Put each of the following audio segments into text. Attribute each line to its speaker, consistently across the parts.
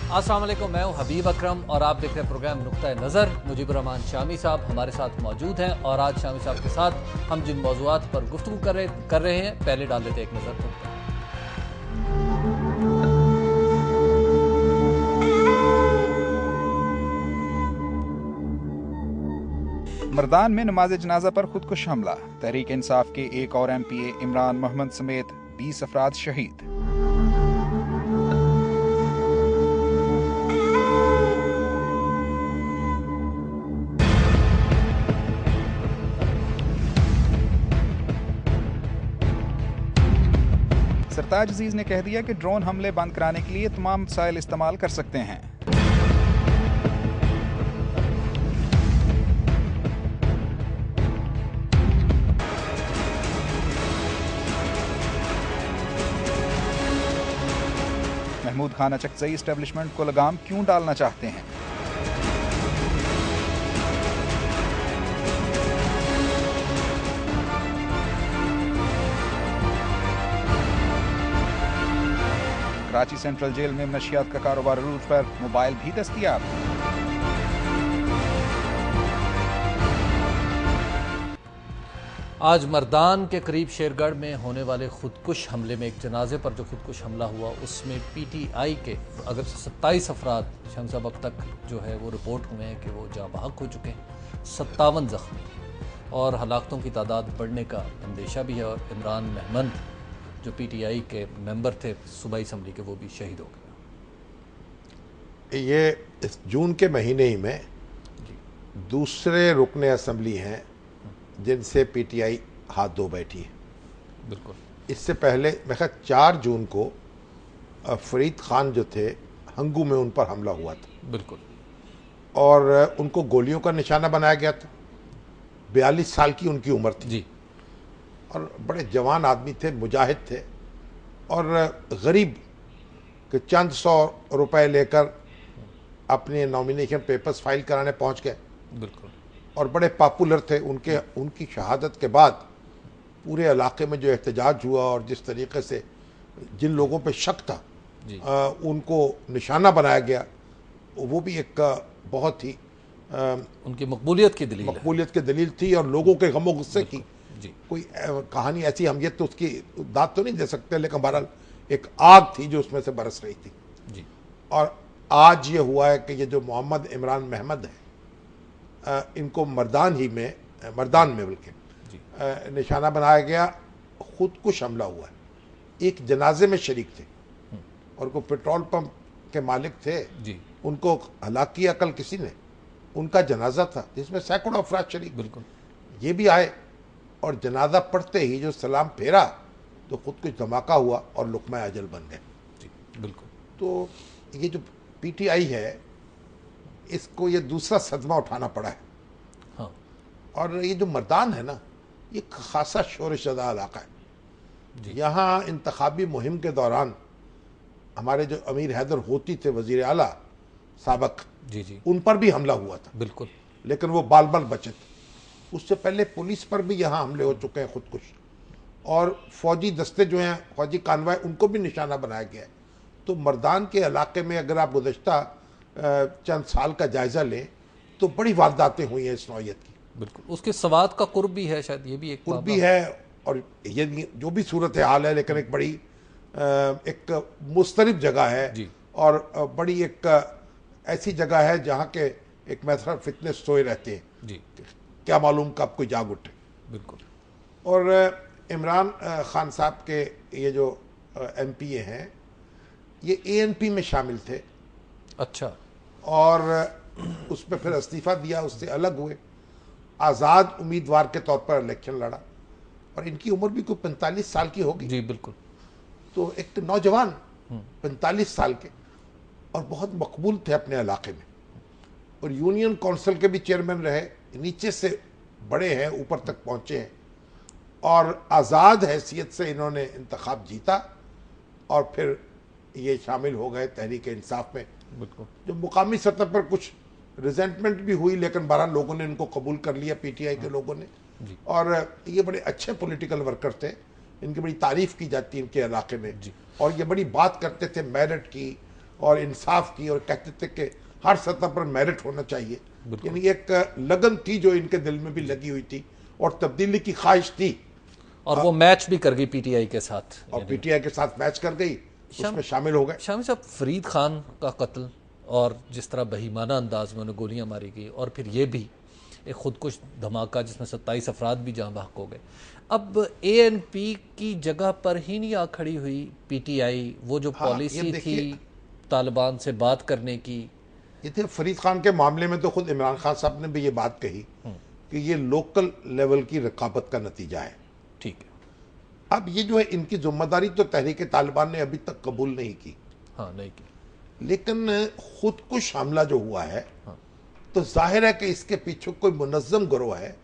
Speaker 1: अस्सलाम वालेकुम, मैं हूं हबीब अकरम और आप देख रहे हैं प्रोग्राम नुक्ता नज़र। मुजीबुर रहमान शामी साहब हमारे साथ मौजूद हैं और आज शामी साहब के साथ हम जिन मौज़ूआत पर गुफ्तगू कर रहे हैं, पहले डाल देते एक नज़र पर।
Speaker 2: मर्दान में नमाज जनाजा पर खुदकुश हमला। तहरीक इंसाफ के एक और MPA इमरान मोहम्मद समेत 20 अफराद शहीद। सरताज अजीज ने कह दिया कि ड्रोन हमले बंद कराने के लिए तमाम वसाइल इस्तेमाल कर सकते हैं। महमूद खान अचकजई एस्टेब्लिशमेंट को लगाम क्यों डालना चाहते हैं? कराची सेंट्रल जेल में नशियात का कारोबार रूट पर मोबाइल भी दस्तयाब।
Speaker 1: आज मर्दान के करीब शेरगढ़ में होने वाले खुदकुश हमले में एक जनाजे पर जो खुदकुश हमला हुआ उसमें PTI के अगर 27 अफराद शम साहब अब तक जो है वो रिपोर्ट हुए हैं कि वो जाँ बहक हो चुके हैं, 57 जख्मी और हलाकतों की तादाद बढ़ने का अंदेशा भी है। और इमरान महमद जो PTI के मेंबर थे सूबाई असम्बली के, वो भी शहीद हो गए।
Speaker 3: ये इस जून के महीने ही में दूसरे रुकने असम्बली हैं जिनसे PTI हाथ धो बैठी है।
Speaker 1: बिल्कुल।
Speaker 3: इससे पहले मैं ख्याल 4 जून को फरीद खान जो थे हंगू में उन पर हमला हुआ था।
Speaker 1: बिल्कुल।
Speaker 3: और उनको गोलियों का निशाना बनाया गया था। 42 साल की उनकी उम्र थी
Speaker 1: जी।
Speaker 3: और बड़े जवान आदमी थे, मुजाहिद थे और गरीब के चंद 100 रुपए लेकर अपने नॉमिनेशन पेपर्स फाइल कराने पहुंच गए।
Speaker 1: बिल्कुल।
Speaker 3: और बड़े पॉपुलर थे। उनकी शहादत के बाद पूरे इलाके में जो एहतजाज हुआ और जिस तरीके से जिन लोगों पे शक था उनको निशाना बनाया गया, वो भी एक बहुत ही
Speaker 1: उनकी मकबूलियत की दलील
Speaker 3: थी और लोगों के गमो गुस्से की
Speaker 1: जी।
Speaker 3: कोई कहानी ऐसी अहमियत तो उसकी दाद तो नहीं दे सकते, लेकिन बहरहाल एक आग थी जो उसमें से बरस रही थी
Speaker 1: जी।
Speaker 3: और आज ये हुआ है कि ये जो मोहम्मद इमरान महमद है, इनको मर्दान में बल्कि निशाना बनाया गया। खुदकुश हमला हुआ है। एक जनाजे में शरीक थे और को पेट्रोल पंप के मालिक थे
Speaker 1: जी।
Speaker 3: उनको हलाक किया कल किसी ने। उनका जनाजा था जिसमें सैकड़ों अफराद शरीक।
Speaker 1: बिल्कुल। ये
Speaker 3: भी आए और जनाजा पढ़ते ही जो सलाम फेरा तो खुद कुछ धमाका हुआ और लुकमा अजल बन गए।
Speaker 1: जी बिल्कुल।
Speaker 3: तो ये जो PTI है इसको ये दूसरा सदमा उठाना पड़ा है।
Speaker 1: हाँ।
Speaker 3: और ये जो मर्दान है ना, ये खासा शोर-ए-शदा इलाका है। यहाँ इंतखाबी मुहिम के दौरान हमारे जो अमीर हैदर होती थे वजीर आला साबक,
Speaker 1: जी,
Speaker 3: उन पर भी हमला हुआ था।
Speaker 1: बिल्कुल।
Speaker 3: लेकिन वो बाल बाल बचे थे। उससे पहले पुलिस पर भी यहाँ हमले हो चुके हैं खुदकुश, और फौजी दस्ते जो हैं, फौजी कानवाय, उनको भी निशाना बनाया गया है। तो मर्दान के इलाके में अगर आप गुज़श्ता चंद साल का जायजा लें तो बड़ी वारदातें हुई हैं इस नौयत की।
Speaker 1: बिल्कुल। उसके सवाद का कुर्ब भी है, शायद ये भी एक
Speaker 3: कुर्ब भी है। और ये जो भी सूरत हाल है, लेकिन एक बड़ी एक मुस्तरिब जगह है जी। और बड़ी एक ऐसी जगह है जहाँ के एक मैथर फिटनेस सोए रहते हैं जी। क्या मालूम कब कोई जाग उठे।
Speaker 1: बिल्कुल।
Speaker 3: और इमरान खान साहब के ये जो MPA हैं, ये ANP में शामिल थे।
Speaker 1: अच्छा।
Speaker 3: और उस पर फिर इस्तीफा दिया, उससे अलग हुए, आज़ाद उम्मीदवार के तौर पर इलेक्शन लड़ा। और इनकी उम्र भी कोई 45 साल की होगी
Speaker 1: जी। बिल्कुल।
Speaker 3: तो एक नौजवान 45 साल के और बहुत मकबूल थे अपने इलाके में, और यूनियन काउंसिल के भी चेयरमैन रहे। नीचे से बड़े हैं, ऊपर तक पहुंचे हैं और आज़ाद हैसियत से इन्होंने इंतखाब जीता और फिर ये शामिल हो गए तहरीक इंसाफ में।
Speaker 1: बिल्कुल।
Speaker 3: जो मुकामी सतह पर कुछ रिजेंटमेंट भी हुई, लेकिन 12 लोगों ने इनको कबूल कर लिया, PTI के लोगों ने। और ये बड़े अच्छे पॉलिटिकल वर्कर थे, इनकी बड़ी तारीफ की जाती है इनके इलाके में। और ये बड़ी बात करते थे मेरिट की और इंसाफ की, और कहते थे कि हर सतह पर मेरिट होना चाहिए। यानी एक लगन थी जो इनके दिल में भी लगी हुई थी और तब्दीली की ख्वाहिश थी,
Speaker 1: और वो मैच भी कर गई पीटीआई के साथ,
Speaker 3: और पीटीआई के साथ मैच कर गई, उसमें शामिल हो गए।
Speaker 1: शामी साहब, फरीद खान का कत्ल और जिस तरह बहीमाना अंदाज में उन्हें गोलियां मारी गई, और फिर ये भी एक खुदकुश धमाका जिसमें 27 अफराद भी जाँ बहक हो गए। अब एएनपी की जगह पर ही नहीं आ खड़ी हुई पीटीआई, वो जो पॉलिसी थी तालिबान से बात करने की।
Speaker 3: ये थे फरीद खान के मामले में तो खुद इमरान खान साहब ने भी ये बात कही कि ये लोकल लेवल की रकाबत का नतीजा है।
Speaker 1: ठीक है,
Speaker 3: अब ये जो है इनकी जिम्मेदारी तो तहरीक तालिबान ने अभी तक कबूल नहीं की।
Speaker 1: हाँ, नहीं की।
Speaker 3: लेकिन खुदकुश हमला जो हुआ है, तो जाहिर है कि इसके पीछे कोई मुनज़्ज़म गिरोह है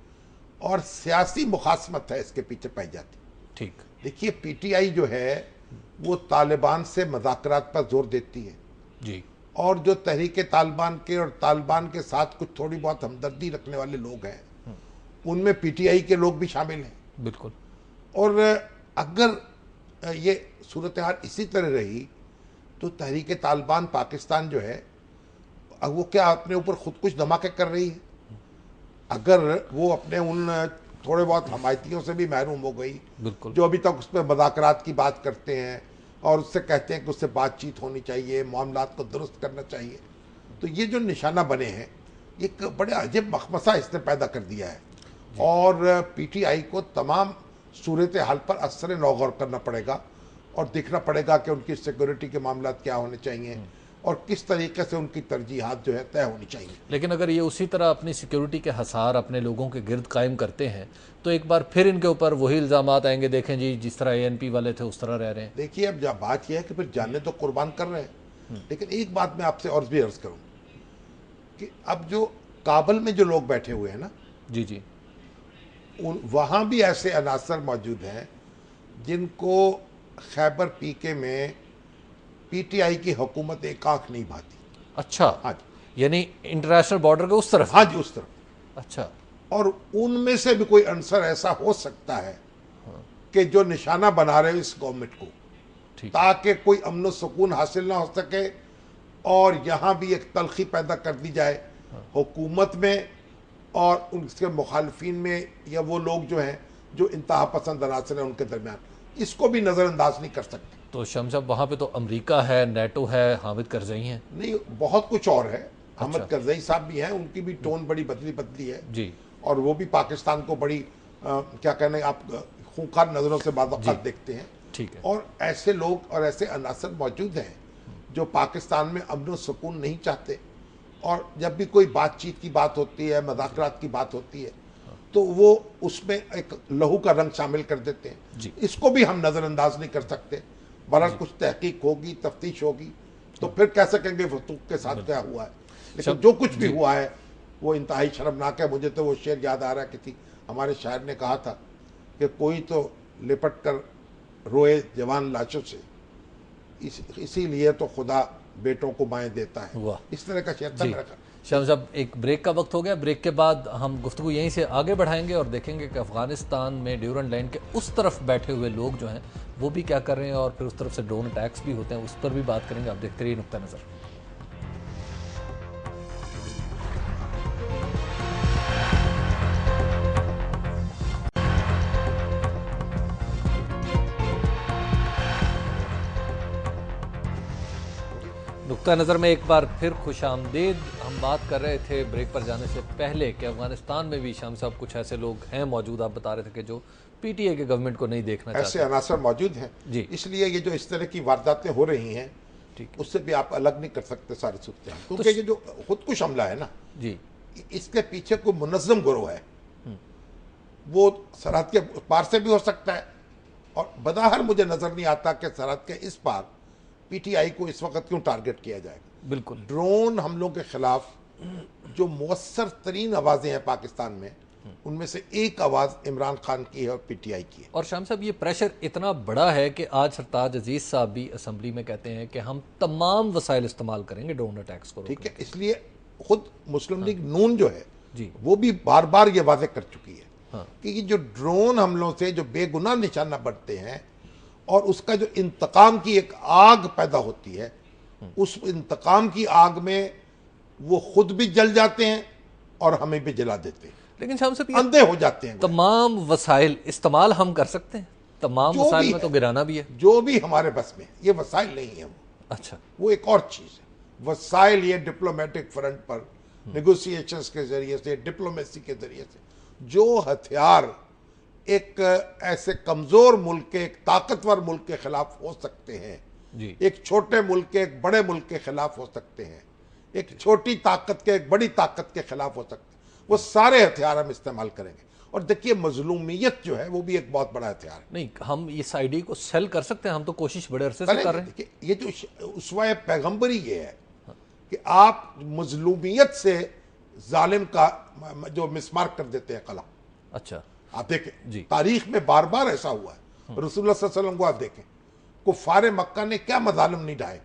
Speaker 3: और सियासी मुखासमत है इसके पीछे पाई जाती।
Speaker 1: ठीक,
Speaker 3: देखिए पीटीआई जो है वो तालिबान से मुज़ाकरात पर जोर देती है
Speaker 1: जी,
Speaker 3: और जो तहरीक तालिबान के और तालिबान के साथ कुछ थोड़ी बहुत हमदर्दी रखने वाले लोग हैं, उनमें पीटीआई के लोग भी शामिल हैं।
Speaker 1: बिल्कुल।
Speaker 3: और अगर ये सूरत हाल इसी तरह रही तो तहरीक तालिबान पाकिस्तान जो है, अब वो क्या अपने ऊपर खुद कुछ धमाके कर रही है? अगर वो अपने उन थोड़े बहुत हमायतियों से भी महरूम हो गई,
Speaker 1: बिल्कुल,
Speaker 3: जो अभी तक उस पर मुज़ाकरात की बात करते हैं और उससे कहते हैं कि उससे बातचीत होनी चाहिए, मामलात को दुरुस्त करना चाहिए, तो ये जो निशाना बने हैं, एक बड़े अजब मखमसा इसने पैदा कर दिया है। और पीटीआई को तमाम सूरत हाल पर असर नौगौर करना पड़ेगा और देखना पड़ेगा कि उनकी सिक्योरिटी के मामलात क्या होने चाहिए और किस तरीके से उनकी तरजीहात जो है तय होनी चाहिए।
Speaker 1: लेकिन अगर ये उसी तरह अपनी सिक्योरिटी के हसार अपने लोगों के गिर्द कायम करते हैं तो एक बार फिर इनके ऊपर वही इल्ज़ामात आएंगे, देखें जी जिस तरह एएनपी वाले थे उस तरह रह रहे हैं।
Speaker 3: देखिए अब जब बात यह है कि फिर जाने तो कुर्बान कर रहे हैं, लेकिन एक बात मैं आपसे और भी अर्ज करूं कि अब जो काबुल में जो लोग बैठे हुए हैं ना,
Speaker 1: जी जी,
Speaker 3: वहाँ भी ऐसे अनासर मौजूद हैं जिनको खैबर पीके में पीटीआई की हुकूमत एक आंख नहीं भाती।
Speaker 1: अच्छा,
Speaker 3: हाँ जी,
Speaker 1: यानी इंटरनेशनल बॉर्डर के उस तरफ।
Speaker 3: हाँ जी, उस तरफ।
Speaker 1: अच्छा,
Speaker 3: और उनमें से भी कोई अंसर ऐसा हो सकता है कि जो निशाना बना रहे इस गवर्नमेंट को, ताकि कोई अमन सुकून हासिल ना हो सके और यहाँ भी एक तलखी पैदा कर दी जाए हुकूमत में और उनके मुखालफिन में, या वो लोग जो हैं जो इंतहा पसंद अनासर हैं उनके दरमियान। इसको भी नज़रअंदाज नहीं कर सकते।
Speaker 1: तो शम साहब वहाँ पे तो अमेरिका है, नेटो है, हामिद करजई हैं।
Speaker 3: नहीं, बहुत कुछ और है।
Speaker 1: अच्छा।
Speaker 3: हामिद करजई साहब भी हैं, उनकी भी टोन बड़ी बदली बदली है
Speaker 1: जी,
Speaker 3: और वो भी पाकिस्तान को बड़ी क्या कहने, आप खूंखार नज़रों से बात देखते हैं।
Speaker 1: ठीक है।
Speaker 3: और ऐसे लोग और ऐसे अनासर मौजूद हैं जो पाकिस्तान में अमन सुकून नहीं चाहते, और जब भी कोई बातचीत की बात होती है, मुज़ाकरात की बात होती है, तो वो उसमें एक लहू का रंग शामिल कर देते हैं।
Speaker 1: जी।
Speaker 3: इसको भी हम नज़रअंदाज नहीं कर सकते। बहरहाल कुछ तहकीक होगी, तफ्तीश होगी, तो फिर कह सकेंगे वतूक के साथ क्या हुआ है। लेकिन जो कुछ भी हुआ है वो इंतहाई शर्मनाक है। मुझे तो वो शेर याद आ रहा है, किसी हमारे शायर ने कहा था कि कोई तो लिपट कर रोए जवान लाशों से, इसीलिए तो खुदा बेटों को माएँ देता है। इस तरह का शेर था मेरा।
Speaker 1: शाम साहब, एक ब्रेक का वक्त हो गया। ब्रेक के बाद हम गुफ्तगू यहीं से आगे बढ़ाएंगे और देखेंगे कि अफगानिस्तान में ड्यूरन लाइन के उस तरफ बैठे हुए लोग जो हैं वो भी क्या कर रहे हैं, और फिर उस तरफ से ड्रोन अटैक्स भी होते हैं, उस पर भी बात करेंगे। आप देखते रहिए नुक्ता नज़र। नुक्ता नज़र में एक बार फिर खुश आमदीद। हम बात कर रहे थे ब्रेक पर जाने से पहले कि अफगानिस्तान में भी शाम साहब कुछ ऐसे लोग हैं मौजूद, आप बता रहे थे कि जो पीटीए के गवर्नमेंट को नहीं देखना चाहते।
Speaker 3: ऐसे अनासर मौजूद हैं
Speaker 1: जी,
Speaker 3: इसलिए ये जो इस तरह की वारदातें हो रही हैं,
Speaker 1: ठीक,
Speaker 3: उससे भी आप अलग नहीं कर सकते सारी सूरत, क्योंकि ये जो खुदकुश हमला है ना
Speaker 1: जी,
Speaker 3: इसके पीछे कोई मुनज़्ज़म गिरोह है। वो सरहद के पार से भी हो सकता है, और बदाहर मुझे नजर नहीं आता कि सरहद के इस पार पीटीआई को इस वक्त क्यों टारगेट किया जाएगा।
Speaker 1: बिल्कुल।
Speaker 3: ड्रोन हमलों के खिलाफ जो मुअस्सर तरीन आवाजें हैं पाकिस्तान में, उनमें से एक आवाज इमरान खान की है और पीटीआई की है।
Speaker 1: और शाम साहब, ये प्रेशर इतना बड़ा है कि आज सरताज अजीज साहब भी असम्बली में कहते हैं कि हम तमाम वसाइल इस्तेमाल करेंगे ड्रोन अटैक्स को।
Speaker 3: ठीक है, इसलिए खुद मुस्लिम लीग नून जो है
Speaker 1: जी,
Speaker 3: वो भी बार बार ये वादे कर चुकी है
Speaker 1: हाँ,
Speaker 3: कि ये जो ड्रोन हमलों से जो बेगुनाह निशाना बढ़ते हैं और उसका जो इंतकाम की एक आग पैदा होती है, उस इंतकाम की आग में वो खुद भी जल जाते हैं और हमें भी जला देते हैं,
Speaker 1: लेकिन शाम साहब,
Speaker 3: अंधे हो जाते हैं।
Speaker 1: तमाम वसाइल इस्तेमाल हम कर सकते हैं, तमाम
Speaker 3: जो
Speaker 1: वसाइल
Speaker 3: भी
Speaker 1: में तो
Speaker 3: है,
Speaker 1: गिराना भी है।
Speaker 3: जो भी हमारे बस में, ये वसाइल नहीं है,
Speaker 1: अच्छा,
Speaker 3: वो एक और चीज है। वसाइल ये डिप्लोमेटिक फ्रंट पर नेगोशिएशंस के जरिए से, डिप्लोमेसी के जरिए से जो हथियार एक ऐसे कमजोर मुल्क के, एक ताकतवर मुल्क के खिलाफ हो सकते हैं,
Speaker 1: जी,
Speaker 3: एक छोटे मुल्क के एक बड़े मुल्क के खिलाफ हो सकते हैं, एक छोटी ताकत के एक बड़ी ताकत के खिलाफ हो सकते हैं, वो सारे हथियार हम इस्तेमाल करेंगे। और देखिए, मजलूमियत जो है वो भी एक बहुत बड़ा हथियार है।
Speaker 1: नहीं, हम इस आईडी को सेल कर सकते हैं, हम तो कोशिश बड़े अरसे से कर रहे हैं।
Speaker 3: देखिए, ये जो उसवा पैगंबरी ये है कि आप मजलूमियत से जालिम का जो मिसमार्क कर देते हैं कलम।
Speaker 1: अच्छा,
Speaker 3: आप देखें,
Speaker 1: जी।
Speaker 3: तारीख में बार बार ऐसा हुआ है। रसूलुल्लाह सल्लल्लाहु अलैहि वसल्लम को आप देखें, कुफारे मक्का ने क्या मजालिम नहीं ढाए।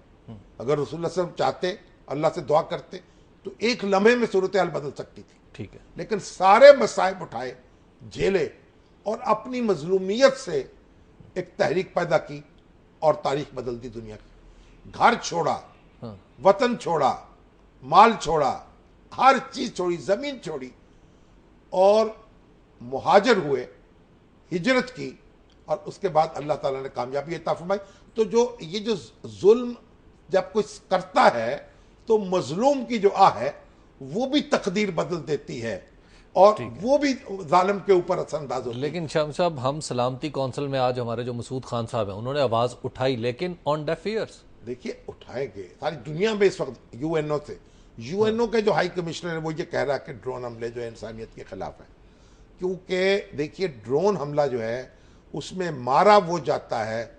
Speaker 3: अगर रसूलुल्लाह सल्लल्लाहु अलैहि वसल्लम चाहते, अल्लाह से दुआ करते, तो एक लम्हे में सूरत हाल बदल सकती थी।
Speaker 1: ठीक है,
Speaker 3: लेकिन सारे मसाइब उठाए, झेले और अपनी मजलूमियत से एक तहरीक पैदा की और तारीख बदल दी दुनिया की। घर छोड़ा, वतन छोड़ा, माल छोड़ा, हर चीज छोड़ी, जमीन छोड़ी और मुहाजिर हुए, हिजरत की, और उसके बाद अल्लाह ताला ने कामयाबी अता फरमाई। तो ये जो जुल्म जब कुछ करता है तो मजलूम की जो आह है वो भी तकदीर बदल देती है और वो भी जालिम के ऊपर असरअंदाज होती है।
Speaker 1: लेकिन शाम साहब, हम सलामती कौंसिल में आज हमारे जो मसूद खान साहब हैं, उन्होंने आवाज उठाई, लेकिन ऑन डेफ ईयर्स।
Speaker 3: देखिए, उठाएंगे सारी दुनिया में इस वक्त यूएनओ से, यूएनओ के जो हाई कमिश्नर है वो ये कह रहा है कि ड्रोन हमले जो है इंसानियत के खिलाफ है। क्योंकि देखिए, ड्रोन हमला जो है उसमें मारा वो जाता है,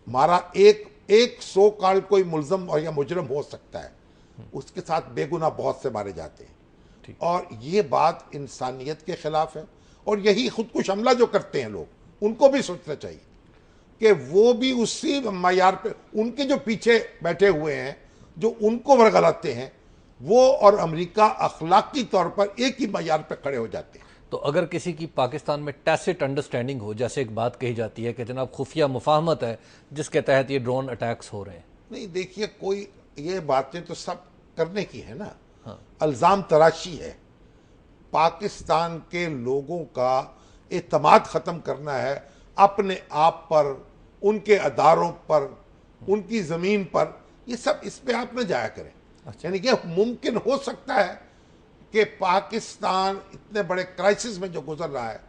Speaker 3: मारा एक सो काल कोई मुलजम और या मुजरम हो सकता है, उसके साथ बेगुनाह बहुत से मारे जाते हैं। और ये बात इंसानियत के खिलाफ है। और यही खुदकुश हमला जो करते हैं लोग, उनको भी सोचना चाहिए कि वो भी उसी मयार पे, उनके जो पीछे बैठे हुए हैं जो उनको वरगलाते हैं, वो और अमेरिका अखलाकी तौर पर एक ही मयार पे खड़े हो जाते हैं।
Speaker 1: तो अगर किसी की पाकिस्तान में टैसिट अंडरस्टैंडिंग हो, जैसे एक बात कही जाती है कि जनाब खुफिया मुफाहमत है जिसके तहत ये ड्रोन अटैक्स हो रहे हैं।
Speaker 3: नहीं, देखिए, कोई ये बातें तो सब करने की है ना। अल्जाम तराशी है, पाकिस्तान के लोगों का एतमाद खत्म करना है अपने आप पर, उनके अदारों पर, उनकी जमीन पर। ये सब इस पे आप न जाया करें। यानी कि मुमकिन हो सकता है कि पाकिस्तान इतने बड़े क्राइसिस में जो गुजर रहा है,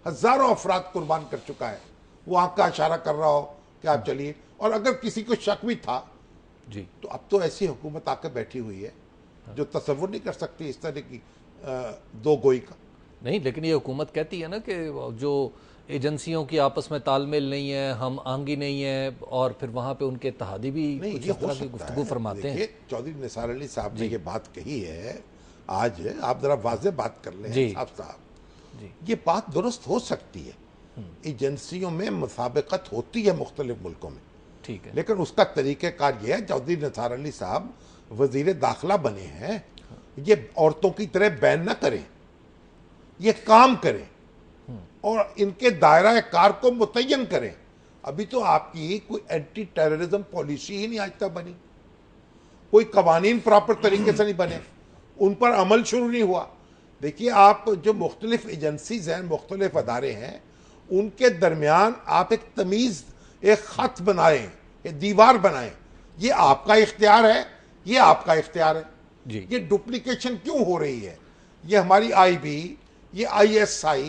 Speaker 3: हजारों अफराद कुर्बान कर चुका है, वो आंख का इशारा कर रहा हो कि आप चलिए। और अगर किसी को शक भी था
Speaker 1: जी,
Speaker 3: तो अब तो ऐसी हुकूमत आकर बैठी हुई है जो तसव्वुर नहीं कर सकती इस तरह की दो गोई का।
Speaker 1: नहीं, लेकिन ये हुकूमत कहती है ना कि जो एजेंसियों की आपस में तालमेल नहीं है, हम आंगी नहीं है, और फिर वहाँ पे उनके इत्तेहादी भी
Speaker 3: नहीं,
Speaker 1: कुछ
Speaker 3: ये
Speaker 1: इस
Speaker 3: हो
Speaker 1: तरह की
Speaker 3: सकता
Speaker 1: गुफ्तगू
Speaker 3: है।
Speaker 1: फरमाते हैं।
Speaker 3: देखिए, चौधरी निसार अली साहब ने ये बात कही है आज, आप जरा वाज़ेह बात कर लें साहब, ये बात दुरुस्त हो सकती है। एजेंसियों में मुसाबकत होती है मुख्तलिफ मुल्कों में,
Speaker 1: ठीक है,
Speaker 3: लेकिन उसका तरीक़ेकार ये है, चौधरी निसार अली साहब वजीर दाखिला बने हैं, ये औरतों की तरह बैन ना करें, ये काम करें और इनके दायरा कार को मुतय्यन करें। अभी तो आपकी कोई एंटी टेररिज्म पॉलिसी ही नहीं आज तक बनी, कोई कवानीन प्रॉपर तरीके से नहीं बने, उन पर अमल शुरू नहीं हुआ। देखिए, आप जो मुख्तलिफ एजेंसीज हैं, मुख्तलिफ अदारे हैं, उनके दरमियान आप एक तमीज़, एक ख़त बनाएं, एक दीवार बनाएं। ये आपका इख्तियार है, ये आपका इख्तियार है
Speaker 1: जी।
Speaker 3: ये डुप्लीकेशन क्यों हो रही है? ये हमारी IB, ये ISI,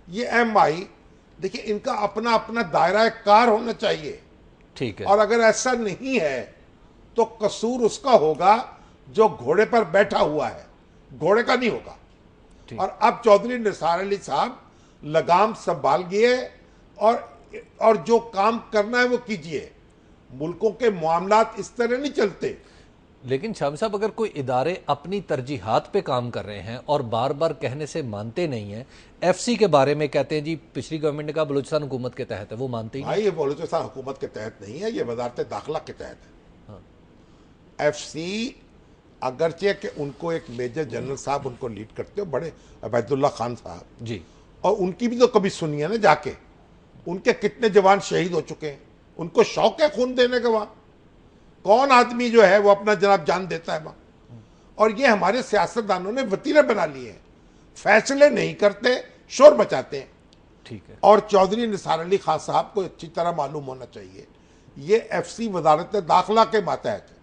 Speaker 3: ये MI, देखिए, इनका अपना अपना दायरा कार होना चाहिए।
Speaker 1: ठीक है,
Speaker 3: और अगर ऐसा नहीं है तो कसूर उसका होगा जो घोड़े पर बैठा हुआ है, घोड़े का नहीं होगा। और अब चौधरी निसार अली साहब लगाम संभालिए और जो काम करना है वो कीजिए। मुल्कों के मामलात इस तरह नहीं चलते।
Speaker 1: लेकिन शामी साहब, अगर कोई इदारे अपनी तरजीहात पे काम कर रहे हैं और बार बार कहने से मानते नहीं हैं, FC के बारे में कहते हैं जी पिछली गवर्नमेंट ने कहा बलूचिस्तान हुकूमत के तहत है, वो मानते ही
Speaker 3: भाई, ये बलूचिस्तान हुकूमत के तहत नहीं है, ये वजारत दाखिला के तहत है। FC अगरचे कि उनको एक मेजर जनरल साहब उनको लीड करते हो, बड़े अबैदुल्ला खान साहब
Speaker 1: जी,
Speaker 3: और उनकी भी तो कभी सुनिए ना जाके, उनके कितने जवान शहीद हो चुके हैं, उनको शौक है खून देने का वहां। कौन आदमी जो है वो अपना जनाब जान देता है वहां। और ये हमारे सियासतदानों ने वतीरे बना लिए हैं, फैसले नहीं करते, शोर मचाते हैं।
Speaker 1: ठीक है।
Speaker 3: और चौधरी निसार अली खान साहब को अच्छी तरह मालूम होना चाहिए ये एफसी वजारत दाखिला के मातहत है,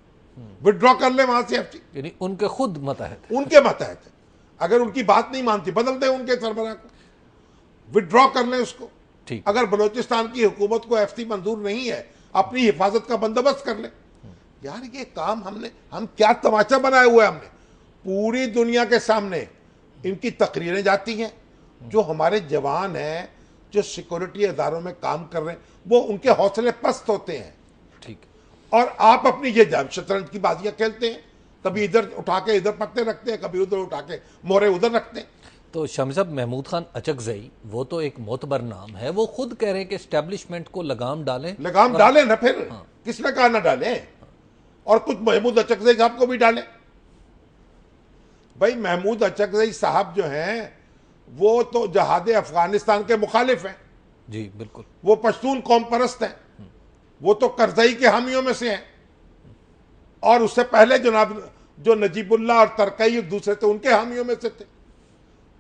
Speaker 3: विड्रॉ कर ले वहां से एफसी,
Speaker 1: यानी उनके खुद मतहत
Speaker 3: उनके मातहत है। अगर उनकी बात नहीं मानती बदल दें उनके सरबराह को, विड्रॉ कर लें उसको।
Speaker 1: ठीक।
Speaker 3: अगर बलोचिस्तान की हुकूमत को एफसी मंजूर नहीं है, अपनी हिफाजत का बंदोबस्त कर ले। यार ये काम हम क्या तमाचा बनाया हुआ है हमने, पूरी दुनिया के सामने इनकी तकरीरें जाती हैं। जो हमारे जवान हैं जो सिक्योरिटी इदारों में काम कर रहे हैं वो उनके हौसले पस्त होते हैं।
Speaker 1: ठीक।
Speaker 3: और आप अपनी ये शतरंज की बाजियां खेलते हैं, कभी इधर उठा के इधर पत्ते रखते हैं, कभी उधर उठा के मोहरे उधर रखते हैं।
Speaker 1: तो शामी साहब, महमूद खान अचकजई वो तो एक मोतबर नाम है, वो खुद कह रहे हैं कि एस्टेब्लिशमेंट को लगाम डालें।
Speaker 3: लगाम डालें ना, फिर किसने कहा ना डालें? और कुछ महमूद अचकजई साहब को भी डालें। भाई महमूद अचकजई साहब जो हैं वो तो जहाद अफगानिस्तान के मुखालिफ हैं।
Speaker 1: जी बिल्कुल।
Speaker 3: वो पश्तून कौम परस्त हैं, वो तो करजई के हामियों में से हैं। और उससे पहले जनाब जो नजीबुल्ला और तरकई दूसरे थे उनके हामियों में से थे।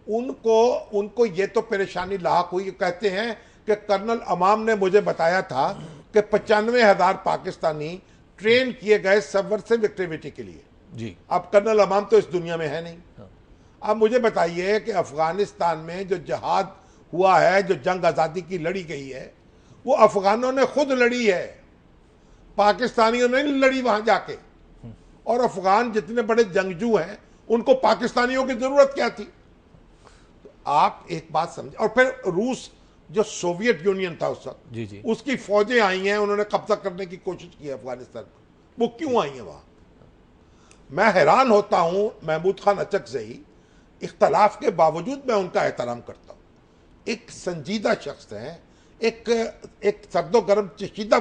Speaker 3: उनको ये तो परेशानी लाक हुई। कहते हैं कि कर्नल अमाम ने मुझे बताया था कि 95,000 पाकिस्तानी ट्रेन किए गए सबवर्सिव एक्टिविटी के लिए।
Speaker 1: जी।
Speaker 3: अब कर्नल अमाम तो इस दुनिया में है नहीं। अब मुझे बताइए कि अफगानिस्तान में जो जहाद हुआ है, जो जंग आज़ादी की लड़ी गई है, वो अफगानों ने खुद लड़ी है, पाकिस्तानियों ने नहीं लड़ी वहां जाके। और अफगान जितने बड़े जंगजू हैं उनको पाकिस्तानियों की जरूरत क्या थी? तो आप एक बात समझे। और फिर रूस जो सोवियत यूनियन था उस वक्त,
Speaker 1: जी जी,
Speaker 3: उसकी फौजें आई हैं, उन्होंने कब्जा करने की कोशिश की है अफगानिस्तान पर। वो क्यों आई हैं वहां? मैं हैरान होता हूं। महमूद खान अचकजई, इख्तलाफ के बावजूद मैं उनका एहतराम करता हूं। एक संजीदा शख्स है, एक सर्दो गर्म चिशीदा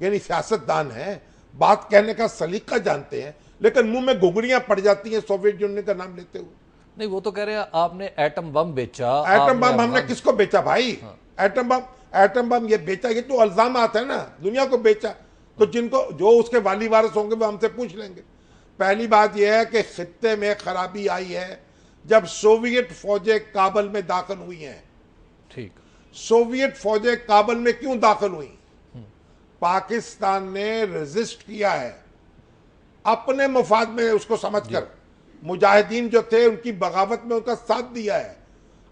Speaker 3: यानी सियासतदान है, बात कहने का सलीका जानते हैं, लेकिन मुंह में घुघड़ियां पड़ जाती हैं सोवियत यूनियन का नाम लेते हुए।
Speaker 1: नहीं, वो तो कह रहे हैं आपने एटम बम बेचा।
Speaker 3: एटम बम हमने किसको बेचा भाई? एटम बम ये बेचा, ये तो अल्जामात है ना, दुनिया को बेचा। तो जिनको जो उसके वाली वारिस होंगे वो हमसे पूछ लेंगे। पहली बात यह है कि खित्ते में खराबी आई है जब सोवियत फौजें काबुल में दाखिल हुई हैं।
Speaker 1: ठीक।
Speaker 3: सोवियत फौजें काबुल में क्यों दाखिल हुई? पाकिस्तान ने रेजिस्ट किया है अपने मुफाद में, उसको समझकर। मुजाहिदीन जो थे उनकी बगावत में उनका साथ दिया है।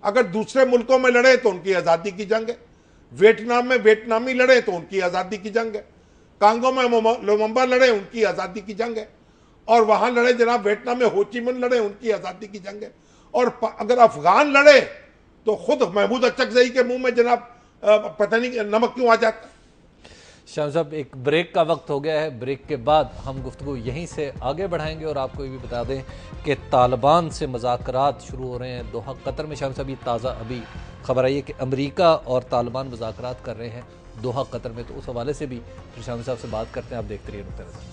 Speaker 3: अगर दूसरे मुल्कों में लड़े तो उनकी आज़ादी की जंग है, वियतनाम में वियतनामी लड़े तो उनकी आज़ादी की जंग है, कांगो में लुमुम्बा लड़े उनकी आज़ादी की जंग है, और वहां लड़े जनाब वियतनाम में होचिमिन लड़े उनकी आज़ादी की जंग है। और अगर अफगान लड़े तो खुद महमूद अचकजई के मुंह में जनाब पता नहीं नमक क्यों आ जाता।
Speaker 1: शाम साहब, एक ब्रेक का वक्त हो गया है। ब्रेक के बाद हम गुफ्तगू यहीं से आगे बढ़ाएंगे। और आपको ये भी बता दें कि तालिबान से मुज़ाकरात शुरू हो रहे हैं दोहा कतर में। शाम साहब, ये ताज़ा अभी खबर आई है कि अमेरिका और तालिबान मुज़ाकरात कर रहे हैं दोहा कतर में। तो उस हवाले से भी फिर शाम साहब से बात करते हैं। आप देखते रहिए नुक्ता नज़र।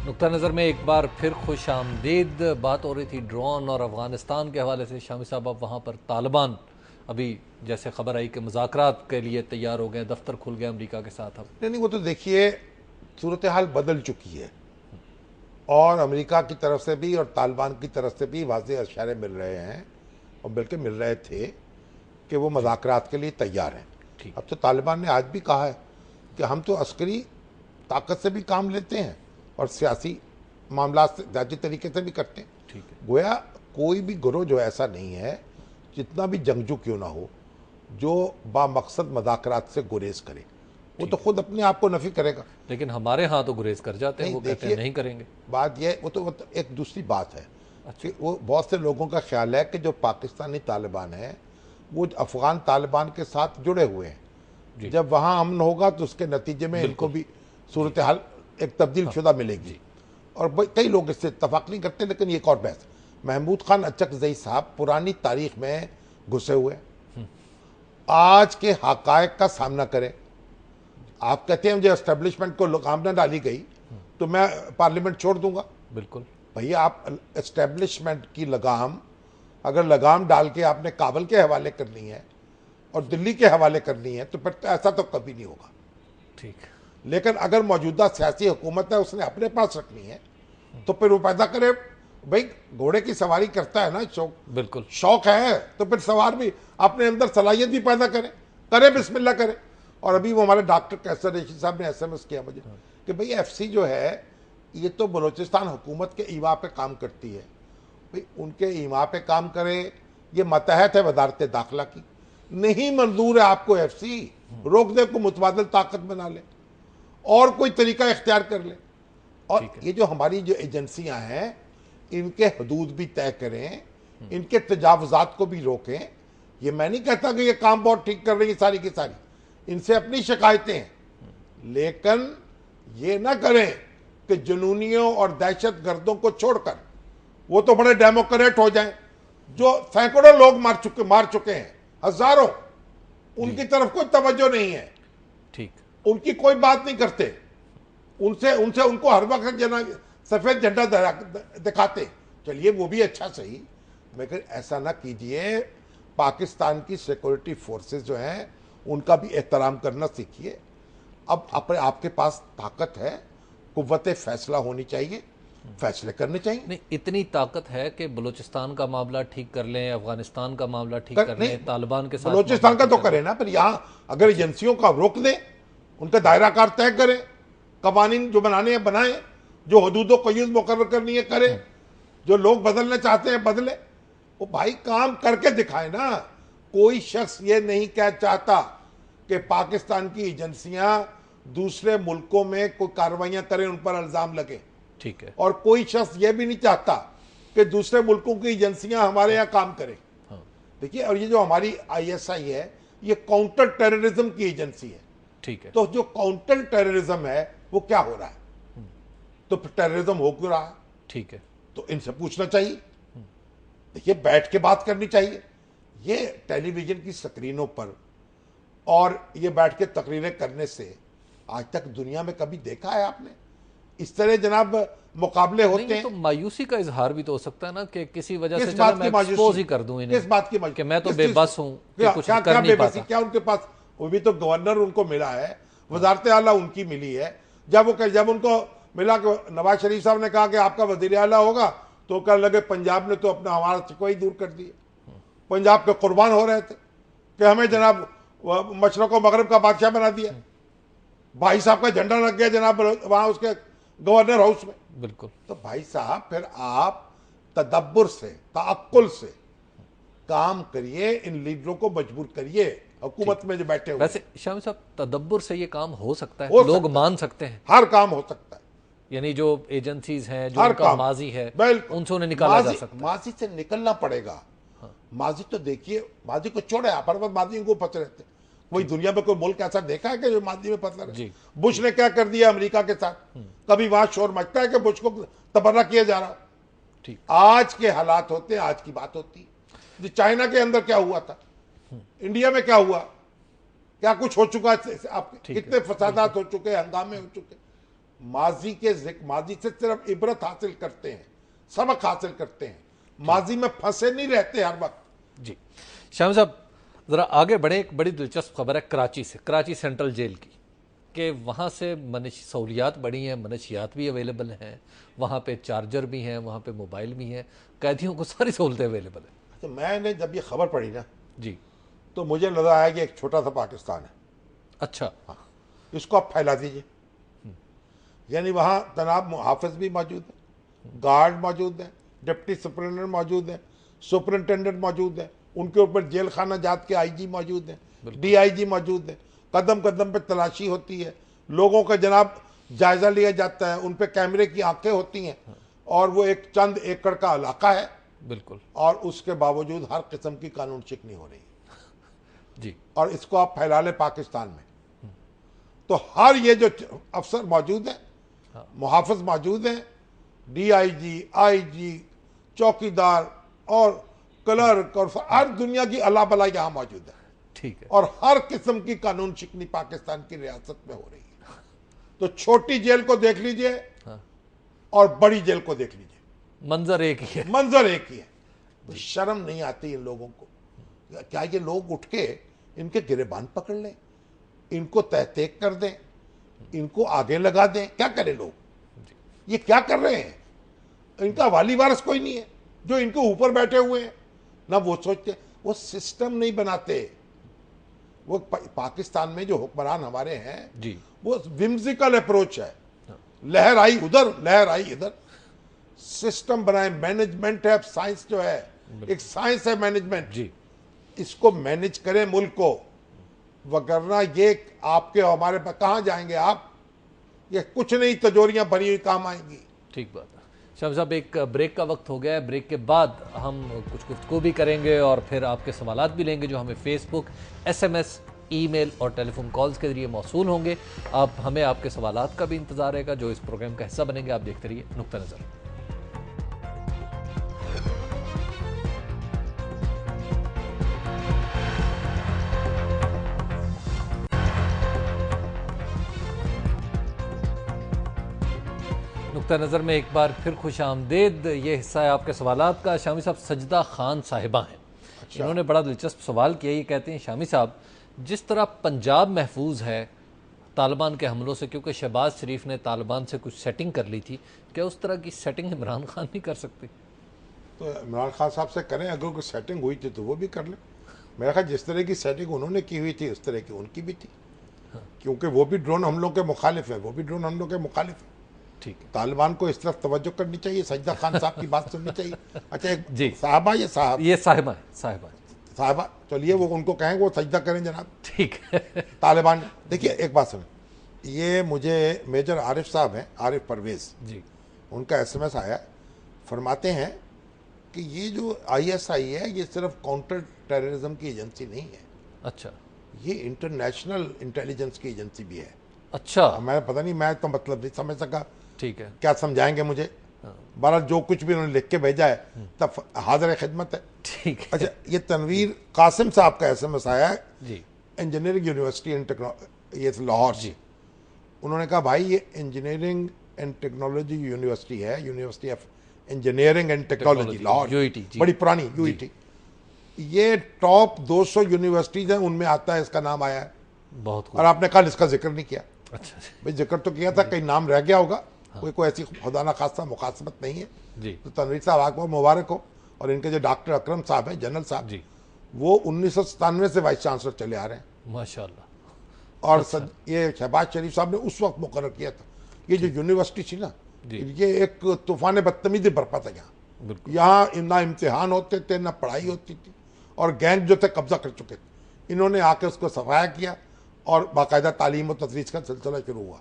Speaker 1: नुक्ता नज़र में एक बार फिर खुश आमदीद। बात हो रही थी ड्रोन और अफगानिस्तान के हवाले से। शामी साहब, अब वहाँ पर तालिबान अभी जैसे खबर आई कि मुज़ाकरात के लिए तैयार हो गए, दफ्तर खुल गए अमेरिका के साथ। अब
Speaker 3: नहीं, वो तो देखिए सूरत हाल बदल चुकी है, और अमेरिका की तरफ से भी और तालिबान की तरफ से भी वाज़ेह इशारे मिल रहे हैं, और बल्कि मिल रहे थे कि वो मुज़ाकरात के लिए तैयार हैं। अब तो तालिबान ने आज भी कहा है कि हम तो अस्करी ताकत से भी काम लेते हैं और सियासी मामला ज़ाती तरीके से भी करते हैं।
Speaker 1: ठीक है।
Speaker 3: गोया कोई भी गिरोह जो ऐसा नहीं है, जितना भी जंगजू क्यों ना हो, जो बामकसद मुज़ाकरात से गुरेज करे। वो तो खुद अपने आप को नफी करेगा।
Speaker 1: लेकिन हमारे यहाँ तो गुरेज कर जाते हैं, वो कहते हैं नहीं करेंगे।
Speaker 3: बात ये वो तो एक दूसरी बात है कि वो बहुत से लोगों का ख्याल है कि जो पाकिस्तानी तालिबान है वो अफगान तालिबान के साथ जुड़े हुए हैं। जब वहाँ अमन होगा तो उसके नतीजे में इनको भी सूरत हाल एक तब्दील शुदा मिलेगी। और कई लोग इससे इत्तफाक नहीं करते, लेकिन ये एक और बहस। महमूद खान अचकजई साहब पुरानी तारीख में घुसे हुए, आज के हकायक का सामना करें। आप कहते हैं जो एस्टेब्लिशमेंट को लगाम न डाली गई, तो मैं पार्लियामेंट छोड़ दूंगा।
Speaker 1: बिल्कुल।
Speaker 3: भैया आप एस्टेब्लिशमेंट की लगाम अगर लगाम डाल के आपने काबल के हवाले करनी है और दिल्ली के हवाले करनी है तो फिर तो ऐसा तो कभी नहीं होगा।
Speaker 1: ठीक।
Speaker 3: लेकिन अगर मौजूदा सियासी हुकूमत है उसने अपने पास रखनी है तो फिर वो पैदा करे। भाई घोड़े की सवारी करता है ना, शौक,
Speaker 1: बिल्कुल
Speaker 3: शौक है तो फिर सवार भी अपने अंदर सलाहियत भी पैदा करे बिस्मिल्लाह करे। और अभी वो हमारे डॉक्टर कैसर रेशी साहब ने SMS किया मुझे कि भाई FC जो है ये तो बलूचिस्तान हुकूमत के ईवा पे काम करती है। भाई उनके ईवा पे काम करे, ये मतहत है वजारत दाखिला की, नहीं मंजूर है आपको FC, रोक दे को मुतबादल ताकत बना ले और कोई तरीका इख्तियार कर ले। और ये जो हमारी जो एजेंसियां हैं इनके हदूद भी तय करें, इनके तजावुजात को भी रोकें। ये मैं नहीं कहता कि ये काम बहुत ठीक कर रही है सारी की सारी, इनसे अपनी शिकायतें हैं, लेकिन ये ना करें कि जुनूनियों और दहशत गर्दों को छोड़कर वो तो बड़े डेमोक्रेट हो जाएं जो सैकड़ों लोग मार चुके हैं, हजारों, उनकी तरफ कोई तवज्जो नहीं है।
Speaker 1: ठीक।
Speaker 3: उनकी कोई बात नहीं करते, उनसे उनको हर वक्त सफेद झंडा दिखाते। चलिए वो भी अच्छा सही, मगर ऐसा ना कीजिए। पाकिस्तान की सिक्योरिटी फोर्सेस जो हैं उनका भी एहतराम करना सीखिए। अब अपने आपके पास ताकत है, कुव्वत फैसला होनी चाहिए, फैसले करने चाहिए।
Speaker 1: नहीं, इतनी ताकत है कि बलूचिस्तान का मामला ठीक कर लें, अफगानिस्तान का मामला ठीक कर लें, तालिबान के साथ
Speaker 3: बलूचिस्तान का तो करें ना, फिर यहाँ अगर एजेंसियों का रोक दें, उनका दायरा कार तय करें, कवानीन जो बनाने हैं बनाएं, जो हदूदों क़यूद मुकर्रर करनी है करें, जो लोग बदलना चाहते हैं बदले। वो भाई काम करके दिखाए ना। कोई शख्स ये नहीं कह चाहता कि पाकिस्तान की एजेंसियां दूसरे मुल्कों में कोई कार्रवाइयां करें, उन पर इल्जाम लगे।
Speaker 1: ठीक है।
Speaker 3: और कोई शख्स ये भी नहीं चाहता कि दूसरे मुल्कों की एजेंसियां हमारे यहाँ काम करें। देखिए, और ये जो हमारी ISI है ये काउंटर टेररिज्म की एजेंसी है।
Speaker 1: ठीक है।
Speaker 3: तो जो काउंटर टेररिज्म है वो क्या हो रहा है, तो टेररिज्म हो क्यों रहा है?
Speaker 1: ठीक है।
Speaker 3: तो इनसे पूछना चाहिए। देखिए, बैठ के बात करनी चाहिए। ये टेलीविजन की स्क्रीनों पर और ये बैठ के तकरीरें करने से आज तक दुनिया में कभी देखा है आपने? इस तरह जनाब मुकाबले होते हैं।
Speaker 1: तो मायूसी का इजहार भी तो हो सकता है ना कि किसी वजह से
Speaker 3: किस बात
Speaker 1: मैं
Speaker 3: की मायूसी?
Speaker 1: एक्सपोज ही कर दूं इन्हें।
Speaker 3: किस बात की मायूसी?
Speaker 1: कि मैं तो
Speaker 3: किस चीज़
Speaker 1: बेबस
Speaker 3: की?
Speaker 1: हूं कि
Speaker 3: क्या
Speaker 1: कुछ
Speaker 3: क्या
Speaker 1: कर
Speaker 3: क्या
Speaker 1: नहीं
Speaker 3: बेबसी?
Speaker 1: पाता।
Speaker 3: क्या उनके पास, वो भी तो गवर्नर उनको मिला है, वजारत आला उनकी मिली है। जब उनको मिला कि नवाज शरीफ साहब ने कहा कि आपका वजीर आला होगा, तो कहने लगे पंजाब ने तो अपना हमारा शिकवा दूर कर दिया। पंजाब के कुर्बान हो रहे थे कि हमें जनाब मशरक़ और मगरब का बादशाह बना दिया। भाई साहब का झंडा लग गया जनाब वहां उसके गवर्नर हाउस में।
Speaker 1: बिल्कुल।
Speaker 3: तो भाई साहब फिर आप तदब्बुर से, तअक्कुल से काम करिए, इन लीडरों को मजबूर करिए हुकूमत में जो बैठे हुए।
Speaker 1: वैसे शामी साहब, तदब्बुर से ये काम हो सकता है,
Speaker 3: हो
Speaker 1: लोग
Speaker 3: सकता है।
Speaker 1: मान सकते हैं,
Speaker 3: हर काम हो सकता है।
Speaker 1: यानी जो एजेंसीज हैं, जो
Speaker 3: हर
Speaker 1: उनका
Speaker 3: काम
Speaker 1: माजी है,
Speaker 3: बिल्कुल
Speaker 1: उनसे उन्हें निकाला जा सकता है।
Speaker 3: माजी से निकलना पड़ेगा। माजी तो देखिए, माजी को छोड़े आप, हर वक्त माजी को फंसे रहते। कोई दुनिया में कोई मुल्क ऐसा देखा है कि जो माजी में फंसा रहे? बुश ने क्या कर दिया अमेरिका के साथ? कभी वहां शोर मचता है कि बुश को तबर्रा किया जा रहा।
Speaker 1: ठीक।
Speaker 3: आज के हालात होते हैं, आज की बात होती है। चाइना के अंदर क्या हुआ था, इंडिया में क्या हुआ, क्या कुछ हो चुका है, आपके कितने फसादात हो चुके, हंगामे हो चुके। माजी से सिर्फ इबरत हासिल करते हैं, सबक हासिल करते हैं, माजी में फंसे नहीं रहते हर वक्त।
Speaker 1: जी शामी साहब, जरा आगे बढ़े। एक बड़ी दिलचस्प खबर है कराची से, कराची सेंट्रल जेल की, कि वहाँ से सहूलियात बढ़ी हैं, मनशियात भी अवेलेबल हैं, वहाँ पे चार्जर भी हैं, वहाँ पे मोबाइल भी हैं, कैदियों को सारी सहूलतें अवेलेबल हैं।
Speaker 3: तो मैंने जब ये खबर पढ़ी ना
Speaker 1: जी,
Speaker 3: तो मुझे नजर आया कि एक छोटा सा पाकिस्तान है।
Speaker 1: अच्छा।
Speaker 3: हाँ, इसको आप फैला दीजिए। यानी वहाँ तनाब मुहाफ़िज़ भी मौजूद है, गार्ड मौजूद है, डिप्टी सुपरिटेंडेंट मौजूद है, सुपरिटेंडेंट मौजूद है, उनके ऊपर जेल खाना जात के IG मौजूद है, DIG मौजूद है, कदम कदम पे तलाशी होती है, लोगों का जनाब जायजा लिया जाता है, उन पे कैमरे की आंखें होती हैं, और वो एक चंद एकड़ का इलाका है।
Speaker 1: बिल्कुल।
Speaker 3: और उसके बावजूद हर किस्म की कानून शिकनी हो रही है।
Speaker 1: जी।
Speaker 3: और इसको आप फैला लें पाकिस्तान में, तो हर ये जो अफसर मौजूद है, मुहाफ़िज़ मौजूद हैं, DIG, IG, चौकीदार और क्लर्क, और हर दुनिया की अल्लाह बला यहाँ मौजूद है।
Speaker 1: ठीक है।
Speaker 3: और हर किस्म की कानून शिकनी पाकिस्तान की रियासत में हो रही है। तो छोटी जेल को देख लीजिए, और बड़ी जेल को देख लीजिए,
Speaker 1: मंजर एक ही है।
Speaker 3: मंजर एक ही है। तो शर्म नहीं आती इन लोगों को? क्या ये लोग उठ के इनके गिरेबान पकड़ लें, इनको तहतेक कर दें, इनको आगे लगा दें? क्या करें लोग? ये क्या कर रहे हैं? इनका वाली वारस कोई नहीं है जो इनके ऊपर बैठे हुए हैं ना। वो सोचते, वो सिस्टम नहीं बनाते। वो पाकिस्तान में जो हुक्मरान हमारे हैं
Speaker 1: जी,
Speaker 3: वो विम्सिकल अप्रोच है, लहर आई उधर लहर आई इधर। सिस्टम बनाए, मैनेजमेंट है। साइंस जो है एक साइंस है मैनेजमेंट
Speaker 1: जी,
Speaker 3: इसको मैनेज करें मुल्क को, वगरना ये आपके हमारे पास कहां जाएंगे आप? ये कुछ नहीं, तिजोरियां भरी हुई काम आएंगी।
Speaker 1: ठीक बात है। शाम साहब, एक ब्रेक का वक्त हो गया है। ब्रेक के बाद हम कुछ गुफ्तगू भी करेंगे और फिर आपके सवालात भी लेंगे जो हमें फेसबुक, SMS, ईमेल और टेलीफोन कॉल्स के जरिए मौसूल होंगे। आप हमें आपके सवालात का भी इंतजार रहेगा जो इस प्रोग्राम का हिस्सा बनेंगे। आप देखते रहिए नुक्ता नज़र। नुक्ता नज़र में एक बार फिर खुश आमदेद। ये हिस्सा है आपके सवालात का। शामी साहब, सजदा खान साहिबा हैं। इन्होंने बड़ा दिलचस्प सवाल किया। ये कहते हैं, शामी साहब, जिस तरह पंजाब महफूज है तालिबान के हमलों से, क्योंकि शहबाज शरीफ ने तालिबान से कुछ सेटिंग कर ली थी, क्या उस तरह की सेटिंग इमरान खान नहीं कर सकते?
Speaker 3: तो इमरान खान साहब से करें, अगर कोई सेटिंग हुई थी तो वो भी कर लें। मेरा ख्याल जिस तरह की सेटिंग उन्होंने की हुई थी उस तरह की उनकी भी थी। क्योंकि वो भी ड्रोन हमलों के मुखालिफ है, वो भी ड्रोन हमलों के मुखालिफ है।
Speaker 1: ठीक है,
Speaker 3: तालिबान को इस तरफ तवज्जो करनी चाहिए, सजदा खान साहब की बात सुननी चाहिए। अच्छा, एक
Speaker 1: जी।
Speaker 3: साहबा, ये साहब,
Speaker 1: ये साहिबा है, साहिबा है।
Speaker 3: साहबा, चलिए वो उनको कहेंगे वो सजदा करें जनाब।
Speaker 1: ठीक है।
Speaker 3: तालिबान, देखिए एक बात सुन, ये मुझे मेजर आरिफ साहब हैं, आरिफ परवेज,
Speaker 1: जी,
Speaker 3: उनका SMS आया, फरमाते हैं कि ये जो ISI है ये सिर्फ काउंटर टेररिज्म की एजेंसी नहीं है,
Speaker 1: अच्छा
Speaker 3: ये इंटरनेशनल इंटेलिजेंस की एजेंसी भी है।
Speaker 1: अच्छा,
Speaker 3: मैं पता नहीं, मैं तो मतलब नहीं समझ सका,
Speaker 1: ठीक है,
Speaker 3: क्या समझाएंगे मुझे? बहरहाल जो कुछ भी उन्होंने लिख के भेजा है तब हाजिर खिदमत है।
Speaker 1: ठीक है।
Speaker 3: अच्छा, ये तनवीर कासिम साहब का SMS आया है,
Speaker 1: जी,
Speaker 3: इंजीनियरिंग यूनिवर्सिटी एंड टेक्नोलॉजी, ये लाहौर से। उन्होंने कहा भाई ये इंजीनियरिंग एंड टेक्नोलॉजी यूनिवर्सिटी है, university of engineering and technology Lahore,
Speaker 1: UIT, जी।
Speaker 3: बड़ी पुरानी UIT। ये टॉप 200 यूनिवर्सिटीज हैं, उनमें आता है, इसका नाम आया है।
Speaker 1: बहुत खूब।
Speaker 3: और आपने कल इसका जिक्र नहीं किया।
Speaker 1: अच्छा
Speaker 3: भाई जिक्र तो किया था, कहीं नाम रह गया होगा, कोई ऐसी खुदा ना खासा मुखासमत नहीं है।
Speaker 1: जी,
Speaker 3: तो तनवीर साहब आपको मुबारक हो। और इनके जो डॉक्टर अकरम साहब हैं, जनरल साहब
Speaker 1: जी,
Speaker 3: वो 1997 से वाइस चांसलर चले आ रहे हैं।
Speaker 1: माशाल्लाह।
Speaker 3: और ये शहबाज शरीफ साहब ने उस वक्त मुकर्रर किया था। ये जो यूनिवर्सिटी थी ना, ये एक तूफान बदतमीजी बरपा था यहाँ।
Speaker 1: बिल्कुल।
Speaker 3: यहाँ ना इम्तिहान होते थे, ना पढ़ाई होती थी, और गैंग जो थे कब्जा कर चुके थे। इन्होंने आके उसको सफाया किया और बाकायदा तालीम और तदरीस का सिलसिला शुरू हुआ।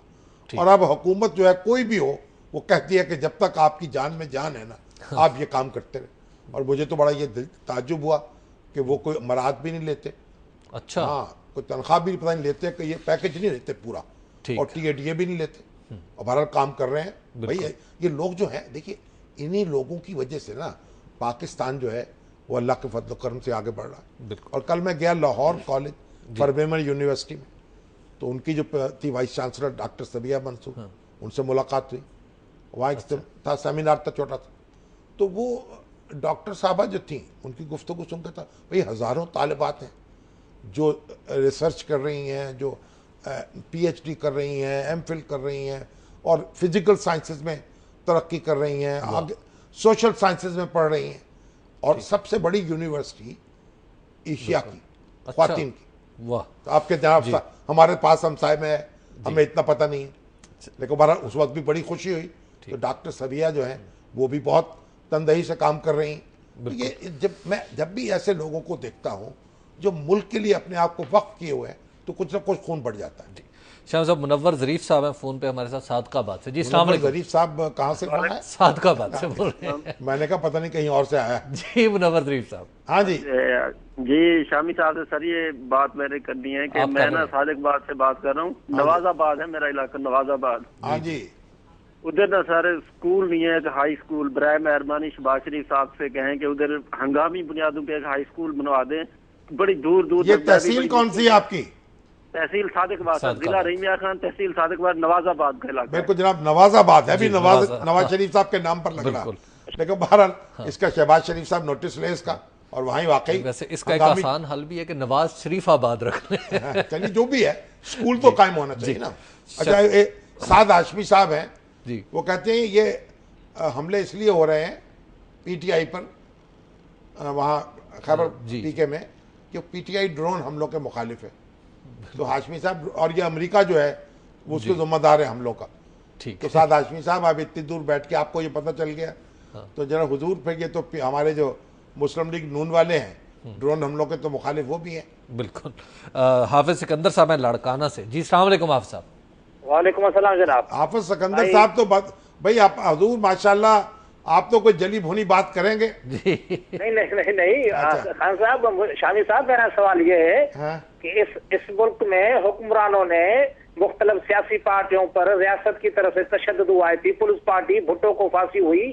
Speaker 3: और अब हुकूमत जो है कोई भी हो, वो कहती है कि जब तक आपकी जान में जान है ना, आप ये काम करते रहे। और मुझे तो बड़ा ये ताज्जुब हुआ कि वो कोई मराहत भी नहीं लेते।
Speaker 1: अच्छा,
Speaker 3: हाँ, कोई तनख्वाह भी पता नहीं लेते, कि ये पैकेज नहीं लेते पूरा,
Speaker 1: ठीक।
Speaker 3: और TADA भी नहीं लेते, और बहरहाल काम कर रहे हैं। भाई ये लोग जो हैं, देखिए इन्हीं लोगों की वजह से ना पाकिस्तान जो है वो अल्लाह के फजल करम से आगे बढ़ रहा है।
Speaker 1: बिल्कुल।
Speaker 3: और कल मैं गया लाहौर कॉलेज, फरबेमन यूनिवर्सिटी में, तो उनकी जो थी वाइस चांसलर डॉक्टर सबिया मंसूर, उनसे मुलाकात हुई। वहाँ एक था सेमिनार था छोटा सा, तो वो डॉक्टर साहबा जो थी उनकी गुफ्तगू सुनकर था, भाई हज़ारों तालिबात हैं जो रिसर्च कर रही हैं, जो PhD कर रही हैं, MPhil कर रही हैं, और फिजिकल साइंसेज में तरक्की कर रही हैं, आगे सोशल साइंसेज में पढ़ रही हैं, और सबसे बड़ी यूनिवर्सिटी एशिया की ख्वातीन की।
Speaker 1: वाह,
Speaker 3: तो आपके जनाब हमारे पास हमसाय में है, हमें इतना पता नहीं है, लेकिन बहरहाल उस वक्त भी बड़ी खुशी हुई। तो डॉक्टर सबिया जो है वो भी बहुत तनदही से काम कर रही हैं। तो ये जब भी ऐसे लोगों को देखता हूँ जो मुल्क के लिए अपने आप को वक्फ किए हुए हैं, तो कुछ ना कुछ खून बढ़ जाता है।
Speaker 1: शाम साहब, मुनव्वर ज़रीफ साहब हैं फ़ोन पे हमारे साथ सादकाबाद से। जी, अस्सलाम वालेकुम।
Speaker 3: ज़रीफ साहब कहाँ से कहाँ है?
Speaker 1: सादकाबाद से बोल रहे हैं।
Speaker 3: मैंने कहा पता नहीं कहीं और से आया है।
Speaker 1: जी, मुनव्वर ज़रीफ साहब।
Speaker 3: हाँ जी
Speaker 4: जी, शामी साहब से सर ये बात मैंने करनी है कि मैं ना सादिकबाद से बात कर रहा हूँ। नवाजाबाद है मेरा इलाका, नवाजाबाद।
Speaker 3: हाँ जी,
Speaker 4: उधर ना सर स्कूल नहीं है, एक हाई स्कूल। बराए मेहरबानी शहबाज शरीफ साहब से कहें कि उधर हंगामी बुनियादों पे एक हाई स्कूल बनवा दें। बड़ी दूर दूर
Speaker 3: ये तहसील कौन सी है आपकी?
Speaker 4: तहसील सादिकबाद सर, जिला रहीमिया खान, तहसील सादिकबाद, नवाजाबाद का इलाका।
Speaker 3: बिल्कुल जनाब, नवाजाबाद है भी,
Speaker 1: जी,
Speaker 3: नवाज शरीफ साहब के नाम पर लग रहा है, लेकिन बहरहाल इसका शहबाज शरीफ साहब नोटिस ले इसका, और वहीं वाकई
Speaker 1: वैसे इसका एक आसान हल भी है कि नवाज शरीफाबाद रख लें।
Speaker 3: चलिए जो भी है, स्कूल तो कायम होना चाहिए ना। अच्छा, साद हाशमी साहब हैं
Speaker 1: जी,
Speaker 3: वो कहते हैं ये हमले इसलिए हो रहे हैं पीटीआई पर वहाँ खैबर पीके में कि पीटीआई ड्रोन हमलों के मुखालिफ है। तो हाशमी साहब, और ये अमेरिका जो है वो उसके जिम्मेदार है हमलों का।
Speaker 1: ठीक
Speaker 3: तो साद हाशमी साहब, आप इतनी दूर बैठ के आपको ये पता चल गया, तो जरा हुजूर फिर ये तो हमारे जो मुस्लिम लीग नून वाले हैं ड्रोन हमलों के तो मुखालिफ वो भी हैं।
Speaker 1: बिल्कुल। हाफिज सिकंदर साहब हैं लाड़काना से। जी अस्सलाम वालेकुम हाफिज साहब।
Speaker 5: वालेकुम अस्सलाम जनाब।
Speaker 3: हाफिज सिकंदर साहब तो भाई आप हुजूर माशाल्लाह, आप तो कोई जली भुनी बात करेंगे।
Speaker 5: नहीं खान साहब, शामी साहब, मेरा सवाल ये है कि इस मुल्क में हुक्मरानों ने मुख्तलिफ सियासी पार्टियों पर रियासत की तरफ से तशद्दुद हुआ है। पीपुल्स पार्टी, भुट्टो को फांसी हुई,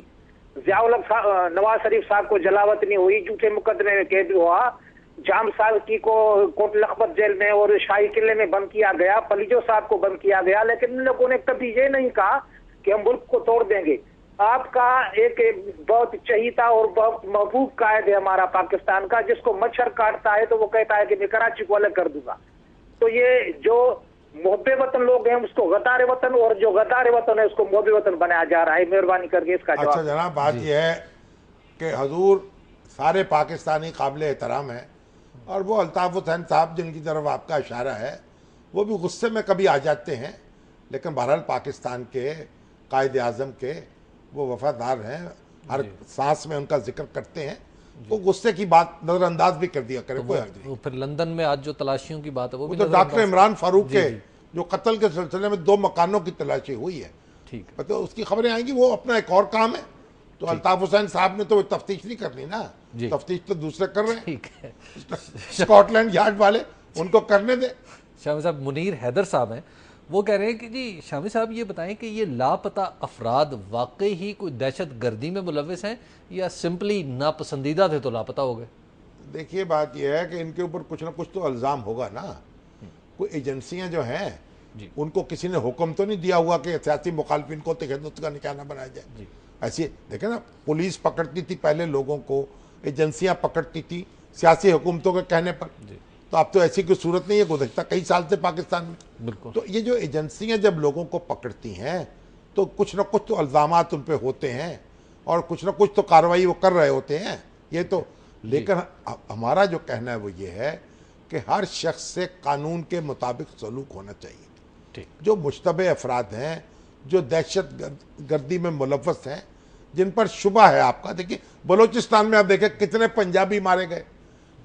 Speaker 5: ज़ियाउल हक नवाज शरीफ साहब को जलावतनी हुई, झूठे मुकदमे में कैद हुआ, जाम सालकी को कोट लखपत जेल में और शाही किले में बंद किया गया, पलीजो साहब को बंद किया गया, लेकिन इन लोगों ने कभी ये नहीं कहा कि हम मुल्क को तोड़ देंगे। आपका एक बहुत चहीता और बहुत महबूब कायद है हमारा पाकिस्तान का, जिसको मच्छर काटता है तो वो कहता है कि मैं कराची को अलग कर दूंगा। तो ये जो मोहब्बे वतन लोग हैं उसको गद्दार वतन, और जो गद्दार वतन है उसको मोहब्बे वतन बनाया जा रहा है। मेहरबानी करके इसका जवाब।
Speaker 3: अच्छा जनाब, बात यह है कि हजूर सारे पाकिस्तानी काबिल एहतराम है, और वो अल्ताफ हुसैन साहब जिनकी तरफ आपका इशारा है वो भी गुस्से में कभी आ जाते हैं, लेकिन बहरहाल पाकिस्तान के कायद आज़म के वो वफादार हैं, हर सांस में उनका जिक्र करते हैं, वो गुस्से की बात नजरअंदाज भी कर दिया करें, कोई हर्ज नहीं।
Speaker 1: फिर लंदन में आज जो तलाशियों की बात है वो भी
Speaker 3: तो डॉक्टर इमरान फारूक के जो कत्ल के सिलसिले में 2 मकानों की तलाशी हुई है,
Speaker 1: ठीक है,
Speaker 3: तो उसकी खबरें आएंगी, वो अपना एक और काम है। तो अल्ताफ हुसैन साहब ने तो तफ्तीश नहीं करनी ना, तफ्तीश तो दूसरे कर रहे हैं,
Speaker 1: ठीक है।
Speaker 3: स्कॉटलैंड यार्ड वाले, उनको करने दे।
Speaker 1: शामी साहब, मुनीर हैदर साहब हैं, वो कह रहे हैं कि जी शामी साहब ये बताएं कि ये लापता अफराद वाकई ही कोई दहशत गर्दी में मुलविस हैं या सिंपली नापसंदीदा थे तो लापता हो गए?
Speaker 3: देखिए बात यह है कि इनके ऊपर कुछ ना कुछ तो इल्ज़ाम होगा ना। कोई एजेंसियां जो हैं उनको किसी ने हुक्म तो नहीं दिया हुआ कि सियासी मुखालफिन को तशद्दुद का निशाना बनाया जाए। ऐसी देखें ना, पुलिस पकड़ती थी पहले लोगों को, एजेंसियां पकड़ती थी सियासी हुकूमतों के कहने पर। तो अब तो ऐसी कोई सूरत नहीं है, गुज़श्ता कई साल से पाकिस्तान में।
Speaker 1: बिल्कुल।
Speaker 3: तो ये जो एजेंसियां जब लोगों को पकड़ती हैं तो कुछ ना कुछ तो इल्ज़ामात उन पर होते हैं और कुछ ना कुछ तो कार्रवाई वो कर रहे होते हैं, ये तो। लेकिन हमारा जो कहना है वो ये है कि हर शख्स से कानून के मुताबिक सलूक होना चाहिए। जो मुश्तबे अफराद हैं, जो दहशत गर्दी में मुलव्वस हैं, जिन पर शुबा है आपका, देखिए बलोचिस्तान में आप देखें कितने पंजाबी मारे गए,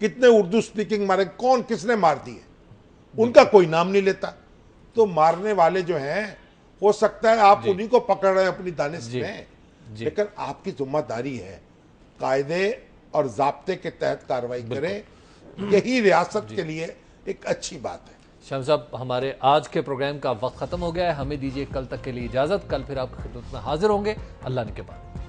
Speaker 3: कितने उर्दू स्पीकिंग मारे, कौन किसने मार दिए, उनका कोई नाम नहीं लेता। तो मारने वाले जो हैं, हो सकता है आप उन्हीं को पकड़ रहे हैं अपनी दानिश में, लेकिन आपकी जिम्मेदारी है कायदे और ज़ाब्ते के तहत कार्रवाई करें। यही रियासत के लिए एक अच्छी बात है।
Speaker 1: शामी साहब, हमारे आज के प्रोग्राम का वक्त ख़त्म हो गया है, हमें दीजिए कल तक के लिए इजाज़त। कल फिर आपकी खिदमत में हाजिर होंगे, अल्लाह ने के बाद।